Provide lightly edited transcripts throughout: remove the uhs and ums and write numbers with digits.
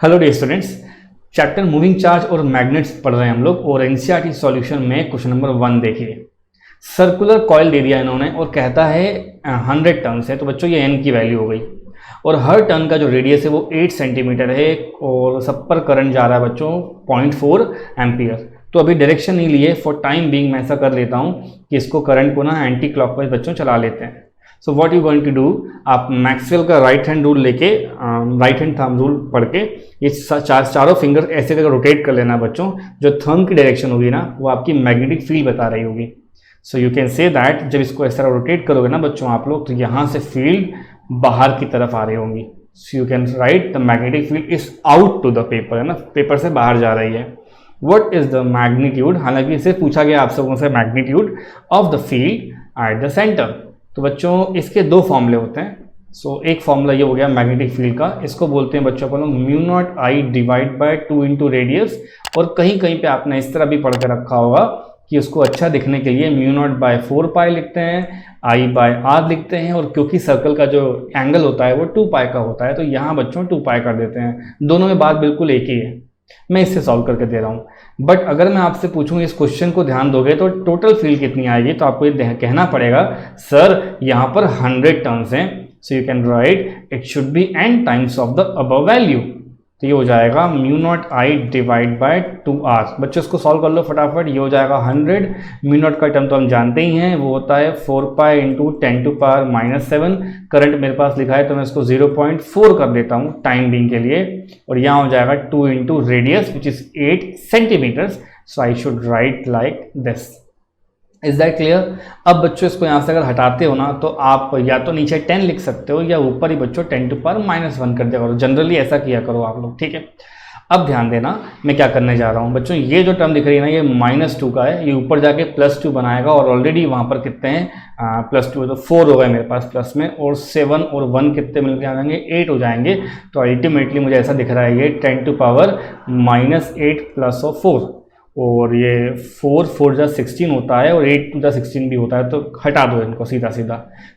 Hello dear students, chapter moving charge और magnets पढ़ रहे हैं हम लोग। और एनसीईआरटी सॉल्यूशन में क्वेश्चन नंबर 1 देखिए। सर्कुलर कॉइल दे दिया इन्होंने और कहता है 100 टर्न्स है, तो बच्चों ये एन की वैल्यू हो गई। और हर टर्न का जो रेडियस है वो 8 सेंटीमीटर है और सब पर करंट जा रहा है बच्चों 0.4 एम्पियर। तो अभी डायरेक्शन नहीं लिए, फॉर टाइम बीइंग मैं ऐसा कर लेता हूँ कि इसको करंट को ना एंटी क्लॉकवाइज बच्चों चला लेते हैं। So what you going to do, आप मैक्सवेल का राइट हैंड रूल लेके राइट हैंड थंब रूल पढ़ के ये चारों फिंगर ऐसे करके रोटेट कर लेना बच्चों। जो थंब की डायरेक्शन होगी ना वो आपकी मैग्नेटिक फील्ड बता रही होगी। सो यू कैन से दैट जब इसको ऐसा रोटेट करोगे ना बच्चों आप लोग, तो यहाँ से फील्ड बाहर की तरफ आ रही होंगी। So you can write the magnetic field is out to the paper, है ना, पेपर से बाहर जा रही है। वट इज द मैग्नीट्यूड, हालांकि इसे पूछा गया आप सबको से magnitude of the field at the centre. तो बच्चों इसके दो फॉर्मूले होते हैं। सो एक फॉर्मूला ये हो गया मैग्नेटिक फील्ड का, इसको बोलते हैं बच्चों अपन लोग mu not I divide by 2 into radius. और कहीं कहीं पे आपने इस तरह भी पढ़ के रखा होगा कि उसको अच्छा दिखने के लिए म्यू नॉट बाय 4 पाई लिखते हैं, आई बाय आर लिखते हैं। और क्योंकि सर्कल का जो एंगल होता है वो 2 पाई का होता है, तो यहाँ बच्चों 2 पाई कर देते हैं। दोनों में बात बिल्कुल एक ही है, मैं इससे सॉल्व करके दे रहा हूँ। बट अगर मैं आपसे पूछूं इस क्वेश्चन को ध्यान दोगे तो टोटल फील्ड कितनी आएगी, तो आपको ये कहना पड़ेगा सर यहाँ पर 100 टर्न्स हैं। सो you can right it should be n times of the above value. तो ये हो जाएगा mu not I divide by 2r। बच्चों इसको सॉल्व कर लो फटाफट। ये हो जाएगा 100, म्यू नॉट का टर्म तो हम जानते ही हैं, वो होता है 4 pi into 10 to power -7। Current मेरे पास लिखा है तो मैं इसको 0.4 कर देता हूँ टाइम बीइंग के लिए। और यहाँ हो जाएगा 2 into radius which is 8 centimetres. So I should write like this. Is that clear? अब बच्चों इसको यहाँ से अगर हटाते हो ना तो आप या तो नीचे 10 लिख सकते हो या ऊपर ही बच्चों 10 टू पावर -1 कर दिया करो। जनरली ऐसा किया करो आप लोग, ठीक है। अब ध्यान देना मैं क्या करने जा रहा हूँ बच्चों। ये जो टर्म दिख रही है ना ये -2 का है, ये ऊपर जाके +2 बनाएगा। और ऑलरेडी वहाँ पर कितने हैं, +2 तो 4 हो गए मेरे पास प्लस में, और 7 और 1 कितने मिलकर आ जाएंगे, 8 हो जाएंगे। तो अल्टीमेटली मुझे ऐसा दिख रहा है ये 10 टू पावर -8 प्लस और 4। और ये 4 4 जा 16 होता है और 8 2 जा 16 भी होता है, तो हटा दो इनको सीधा सीधा।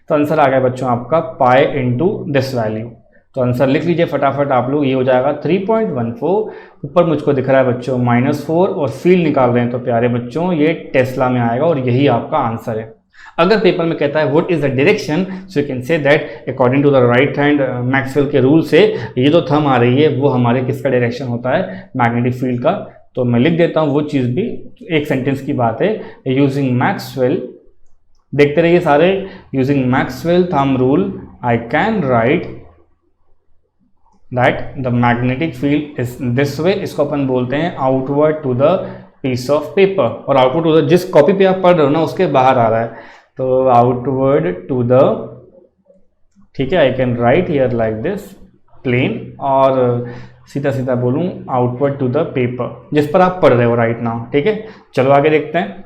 तो आंसर आ गया बच्चों आपका पाई इंटू दिस वैल्यू। तो आंसर लिख लीजिए फटाफट आप लोग। ये हो जाएगा 3.14। ऊपर मुझको दिख रहा है बच्चों -4 और फील्ड निकाल रहे हैं तो प्यारे बच्चों ये टेस्ला में आएगा और यही आपका आंसर है। अगर पेपर में कहता है what is the direction, so you can say that according to the right hand Maxwell के रूल से ये जो थंब आ रही है वो हमारे किसका डायरेक्शन होता है, मैग्नेटिक फील्ड का। तो मैं लिख देता हूँ वो चीज़ भी, एक सेंटेंस की बात है। यूजिंग मैक्सवेल, देखते रहिए सारे, using Maxwell thumb rule I can write that the magnetic field is this way. इसको अपन बोलते हैं outward to the piece of paper. और आउटवर्ड टू द, जिस कॉपी पे आप पढ़ रहे हो ना उसके बाहर आ रहा है, तो आउटवर्ड टू द, ठीक है। I can write here like this plane, और सीधा सीधा बोलूं आउटवर्ड टू द पेपर जिस पर आप पढ़ रहे हो राइट नाउ, ठीक है। चलो आगे देखते हैं।